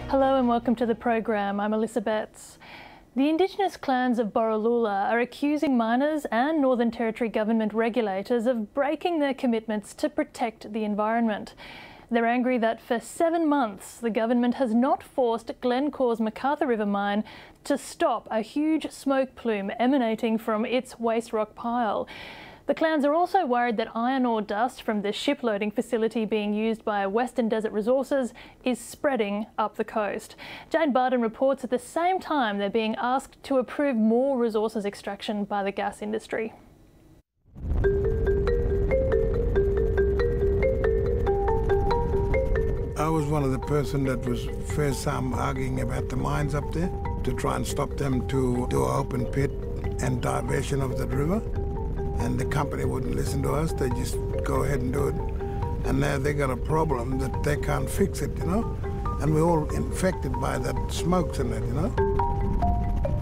Hello and welcome to the program. I'm Alyssa Betts. The Indigenous clans of Borroloola are accusing miners and Northern Territory government regulators of breaking their commitments to protect the environment. They're angry that for 7 months the government has not forced Glencore's McArthur River mine to stop a huge smoke plume emanating from its waste rock pile. The clans are also worried that iron ore dust from the shiploading facility being used by Western Desert Resources is spreading up the coast. Jane Barden reports at the same time they're being asked to approve more resources extraction by the gas industry. I was one of the person that was first time arguing about the mines up there to try and stop them to do an open pit and diversion of the river. And the company wouldn't listen to us, they just go ahead and do it. And now they got a problem that they can't fix it, you know? And we're all infected by that smoke and that, you know?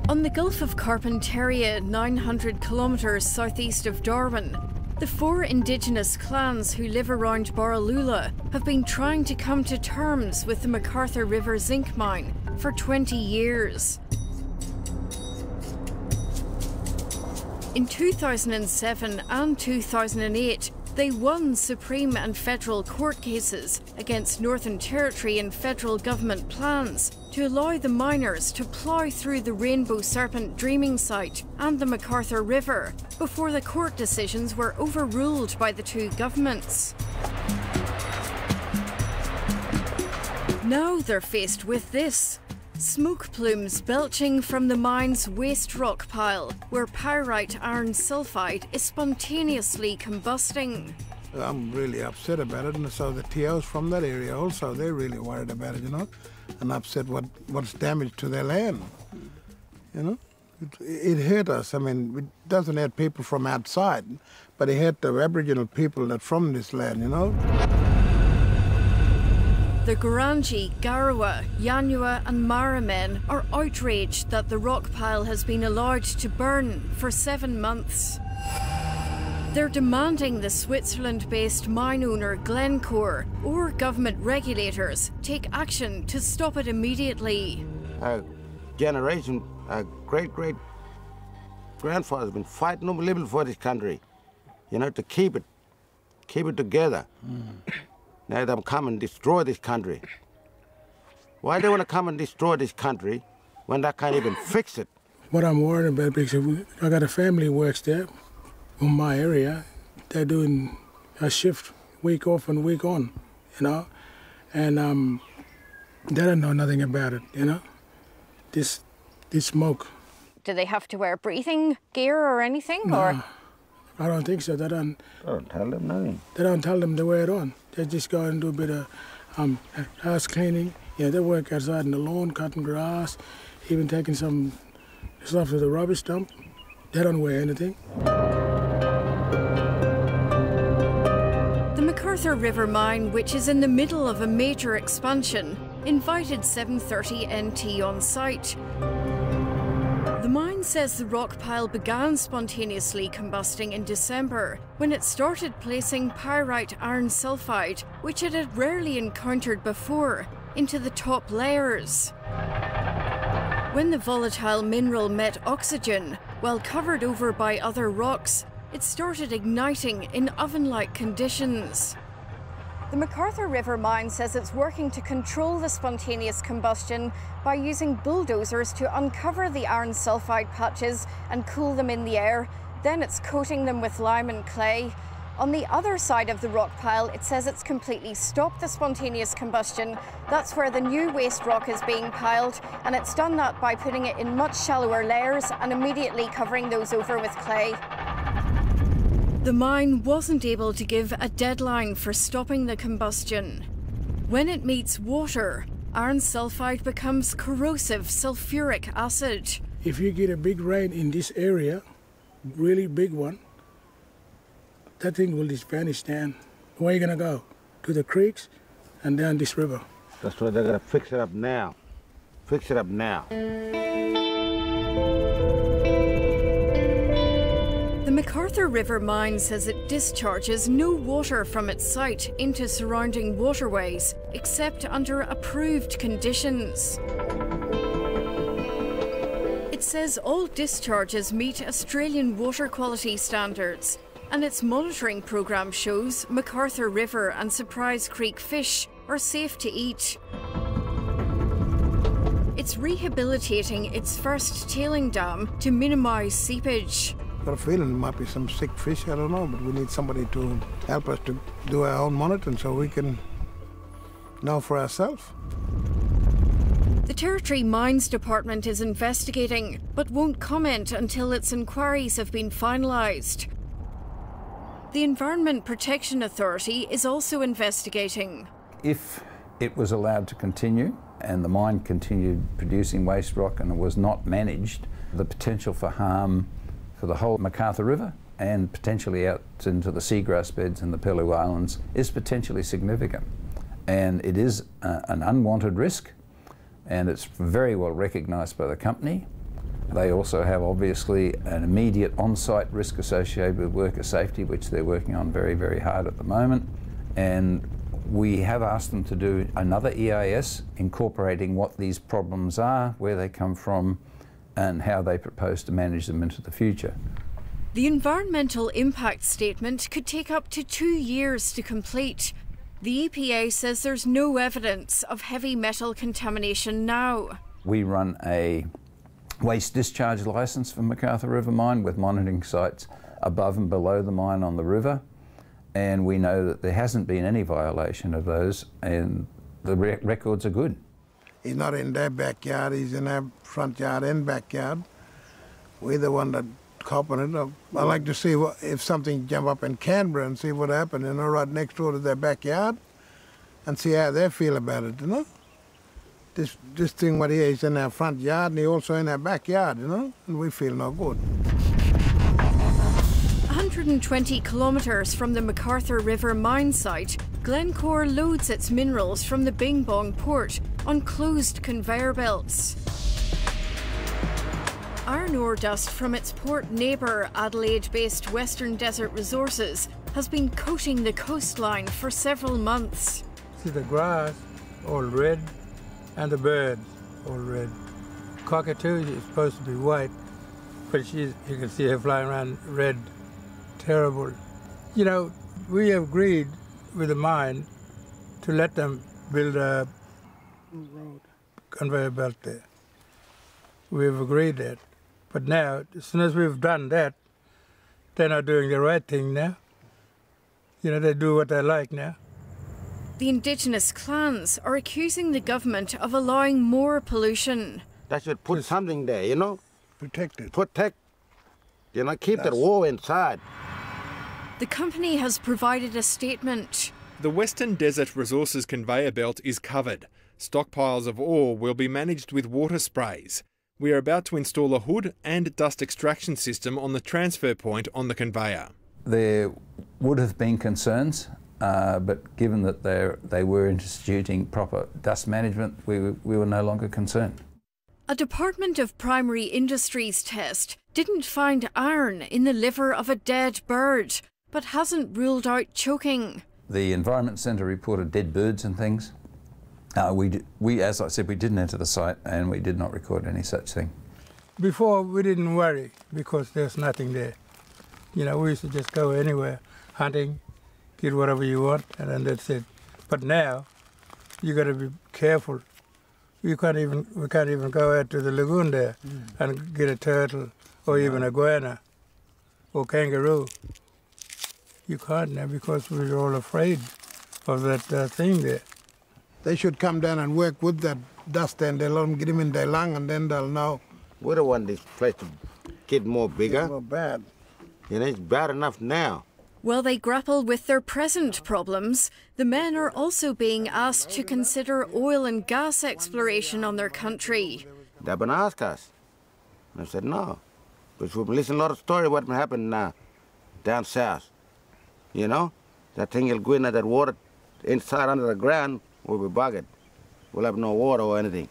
On the Gulf of Carpentaria, 900 kilometres southeast of Darwin, the 4 Indigenous clans who live around Borroloola have been trying to come to terms with the McArthur River zinc mine for 20 years. In 2007 and 2008, they won Supreme and federal court cases against Northern Territory and federal government plans to allow the miners to plough through the Rainbow Serpent Dreaming Site and the McArthur River before the court decisions were overruled by the 2 governments. Now they're faced with this. Smoke plumes belching from the mine's waste rock pile, where pyrite iron sulfide is spontaneously combusting. I'm really upset about it, and so the TOs from that area also, they're really worried about it, you know, and upset what's damaged to their land, you know. It hurt us. I mean, it doesn't hurt people from outside, but it hurt the Aboriginal people that from this land, you know. The Gurangi, Garawa, Yanyuwa and Mara men are outraged that the rock pile has been allowed to burn for 7 months. They're demanding the Switzerland-based mine owner Glencore or government regulators take action to stop it immediately. Our generation, our great-great-grandfathers have been fighting unbelievably for this country, you know, to keep it together. Now they come and destroy this country. Why do they want to come and destroy this country when they can't even fix it? What I'm worried about, because I got a family who works there in my area. They're doing a shift, week off and week on, you know, and they don't know nothing about it, you know, this smoke. Do they have to wear breathing gear or anything? No, or? I don't think so. They don't tell them nothing. They don't tell them to wear it on. They just go and do a bit of house cleaning. Yeah, they work outside in the lawn, cutting grass, even taking some stuff to the rubbish dump. They don't wear anything. The McArthur River mine, which is in the middle of a major expansion, invited 7:30 NT on site. The mine says the rock pile began spontaneously combusting in December when it started placing pyrite iron sulfide, which it had rarely encountered before, into the top layers. When the volatile mineral met oxygen, while covered over by other rocks, it started igniting in oven-like conditions. The McArthur River mine says it's working to control the spontaneous combustion by using bulldozers to uncover the iron sulfide patches and cool them in the air. Then it's coating them with lime and clay. On the other side of the rock pile, it says it's completely stopped the spontaneous combustion. That's where the new waste rock is being piled, and it's done that by putting it in much shallower layers and immediately covering those over with clay. The mine wasn't able to give a deadline for stopping the combustion. When it meets water, iron sulfide becomes corrosive sulfuric acid. If you get a big rain in this area, really big one, that thing will just vanish down. Where are you going to go? To the creeks and down this river. That's why they're going to fix it up now. Fix it up now. The McArthur River mine says it discharges no water from its site into surrounding waterways, except under approved conditions. It says all discharges meet Australian water quality standards, and its monitoring programme shows McArthur River and Surprise Creek fish are safe to eat. It's rehabilitating its first tailing dam to minimise seepage. Got a feeling there might be some sick fish, I don't know, but we need somebody to help us to do our own monitoring so we can know for ourselves. The Territory Mines Department is investigating, but won't comment until its inquiries have been finalised. The Environment Protection Authority is also investigating. If it was allowed to continue and the mine continued producing waste rock and it was not managed, the potential for harm for the whole McArthur River and potentially out into the seagrass beds in the Pellew Islands is potentially significant. And it is an unwanted risk, and it's very well recognised by the company. They also have obviously an immediate on-site risk associated with worker safety, which they're working on very, very hard at the moment. And we have asked them to do another EIS incorporating what these problems are, where they come from, and how they propose to manage them into the future. The environmental impact statement could take up to 2 years to complete. The EPA says there's no evidence of heavy metal contamination now. We run a waste discharge licence for McArthur River Mine with monitoring sites above and below the mine on the river, and we know that there hasn't been any violation of those, and the records are good. He's not in their backyard, he's in our front yard and backyard. We're the one that copping it. I like to see if something jump up in Canberra and see what happened, you know, right next door to their backyard, and see how they feel about it, you know. This thing what here is in our front yard and he also in our backyard, you know, and we feel no good. 120 kilometres from the McArthur River mine site, Glencore loads its minerals from the Bing Bong port on closed conveyor belts. Iron ore dust from its port neighbour, Adelaide-based Western Desert Resources, has been coating the coastline for several months. See the grass all red and the birds all red. Cockatoo is supposed to be white, but you can see her flying around red. Terrible. You know, we have agreed with the mine to let them build a road conveyor belt there. We've agreed that. But now, as soon as we've done that, they're not doing the right thing now. You know, they do what they like now. The Indigenous clans are accusing the government of allowing more pollution. They should put something there, you know? Protect it. Protect, you know, keep that war inside. The company has provided a statement. The Western Desert Resources conveyor belt is covered. Stockpiles of ore will be managed with water sprays. We are about to install a hood and dust extraction system on the transfer point on the conveyor. There would have been concerns, but given that they were instituting proper dust management, we were no longer concerned. A Department of Primary Industries test didn't find iron in the liver of a dead bird, but hasn't ruled out choking. The Environment Centre reported dead birds and things. We, as I said, we didn't enter the site and we did not record any such thing. Before, we didn't worry because there's nothing there. You know, we used to just go anywhere, hunting, get whatever you want, and then that's it. But now, you got to be careful. We can't even go out to the lagoon there and get a turtle or even a guana or kangaroo. You can't now because we're all afraid of that thing there. They should come down and work with that dust and they'll let them get him in their lung and then they'll know. We don't want this place to get more bigger. It's more bad. You know, it's bad enough now. While they grapple with their present problems, the men are also being asked to consider oil and gas exploration on their country. They've been asked us. And I said no. Because we've been listening to a lot of stories what happened down south. You know, that thing will go into that water inside under the ground, we'll be bugged. We'll have no water or anything.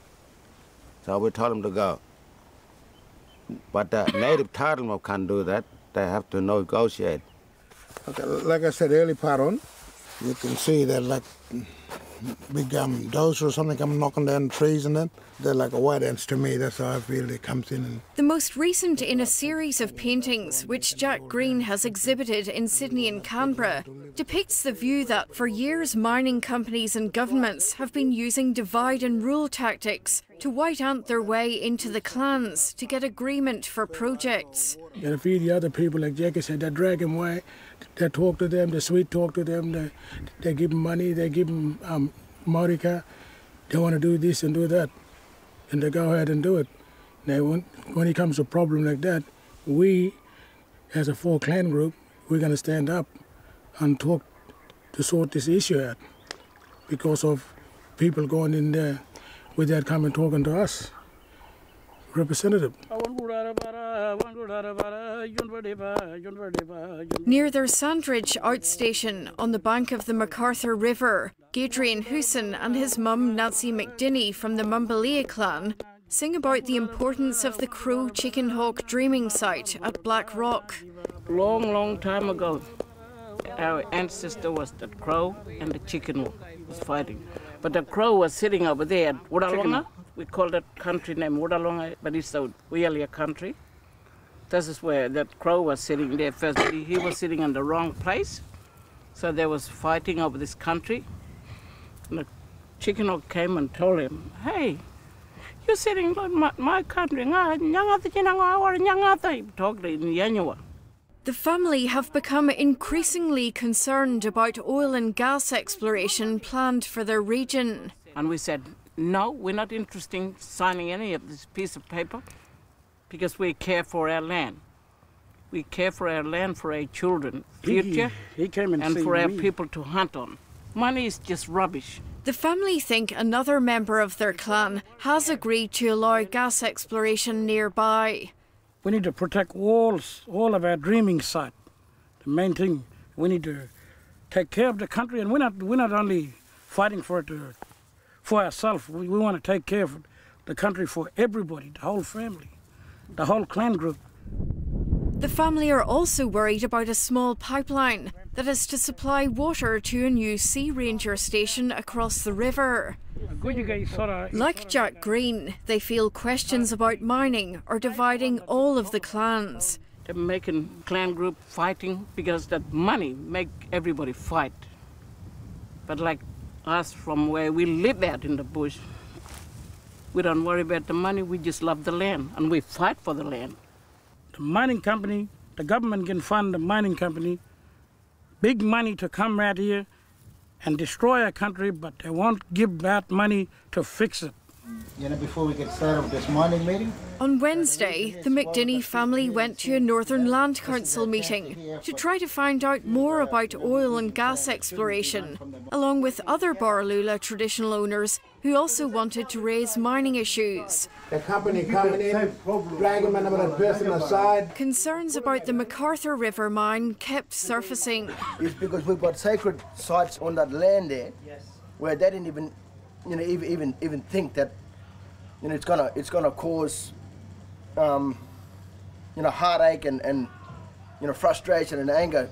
So we told them to go. But the native title can't do that. they have to negotiate. Okay, like I said, early part on, you can see that like big dozer or something come knocking down trees and that. They're like a white ants to me. That's how I feel it comes in. And The most recent in a series of paintings, which Jack Green has exhibited in Sydney and Canberra, depicts the view that for years mining companies and governments have been using divide and rule tactics to white ant their way into the clans to get agreement for projects. You gotta feed the other people, like Jackie said, they drag them away, they talk to them, they sweet talk to them, they give them money, they give them Marika, they want to do this and do that, and they go ahead and do it. Now, when it comes to a problem like that, we, as a 4-clan group, we're going to stand up and talk to sort this issue out because of people going in there without coming talking to us. Representative. Near their Sandridge outstation on the bank of the McArthur River, Gadrian Hoosen and his mum Nancy McDinney from the Mumbalea clan sing about the importance of the Crow Chicken Hawk dreaming site at Black Rock. Long time ago, our ancestor was the crow and the chicken hawk was fighting. But the crow was sitting over there at Borroloola. We call that country name Borroloola, but it's really a country. This is where that crow was sitting there first. But he was sitting in the wrong place. So they was fighting over this country. And the chicken hawk came and told him, hey, you're sitting on my country. He talked in Yanyuwa. The family have become increasingly concerned about oil and gas exploration planned for their region. And we said, no, we're not interested in signing any of this piece of paper because we care for our land. We care for our land, for our children, future, he came and for our people to hunt on. Money is just rubbish. The family think another member of their clan has agreed to allow gas exploration nearby. We need to protect all of our dreaming site. The main thing, we need to take care of the country, and we're not only fighting for it for ourselves. We want to take care of the country for everybody, the whole family, the whole clan group. The family are also worried about a small pipeline that is to supply water to a new sea ranger station across the river. Like Jack Green, they feel questions about mining are dividing all of the clans. They're making clan group fighting because that money make everybody fight. But like us from where we live out in the bush, we don't worry about the money, we just love the land and we fight for the land. The mining company, the government can fund the mining company, big money to come right here and destroy our country, but they won't give that money to fix it. You know, before we get started with this mining meeting. On Wednesday, the McDinney family went to a Northern Land Council meeting to try to find out more about oil and gas exploration, along with other Borroloola traditional owners who also wanted to raise mining issues. the company coming in, dragging another person aside. Concerns about the McArthur River mine kept surfacing. It's because we've got sacred sites on that land there, where they didn't even, even think that, it's gonna cause, heartache and frustration and anger,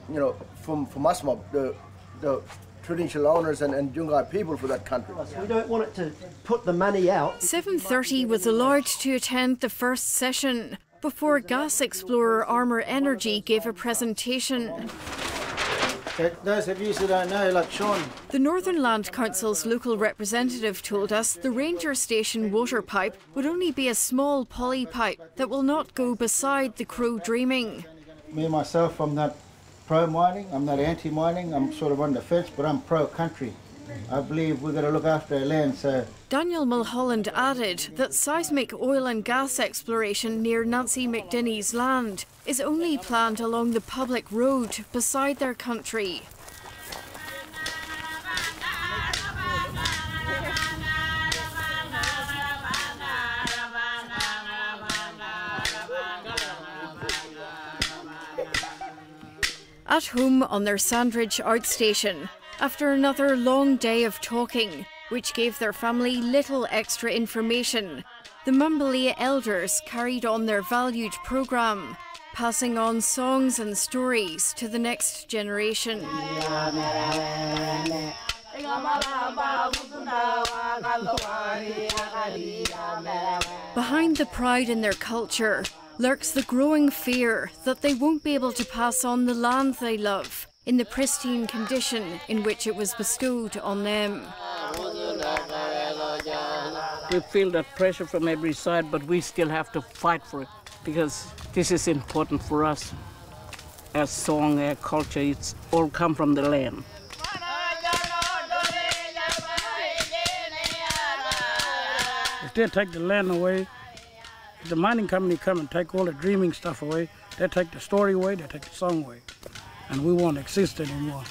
from us mob, the traditional owners and Jungai people for that country. We don't want it to put the money out. 7:30 was allowed to attend the first session before gas explorer Armour Energy gave a presentation. So those of you that don't know, like Sean. The Northern Land Council's local representative told us the ranger station water pipe would only be a small poly pipe that will not go beside the Crow Dreaming. Me myself, I'm not pro-mining, I'm not anti-mining, I'm sort of on the fence, but I'm pro-country. I believe we've got to look after our land, so... Daniel Mulholland added that seismic oil and gas exploration near Nancy McDinney's land is only planned along the public road beside their country. At home on their Sandridge outstation, after another long day of talking, which gave their family little extra information, the Mumbalea elders carried on their valued programme. passing on songs and stories to the next generation. Behind the pride in their culture lurks the growing fear that they won't be able to pass on the land they love in the pristine condition in which it was bestowed on them. We feel that pressure from every side, but we still have to fight for it because this is important for us. Our song, our culture, it's all come from the land. If they take the land away, if the mining company come and take all the dreaming stuff away, they take the story away, they take the song away. And we won't exist anymore.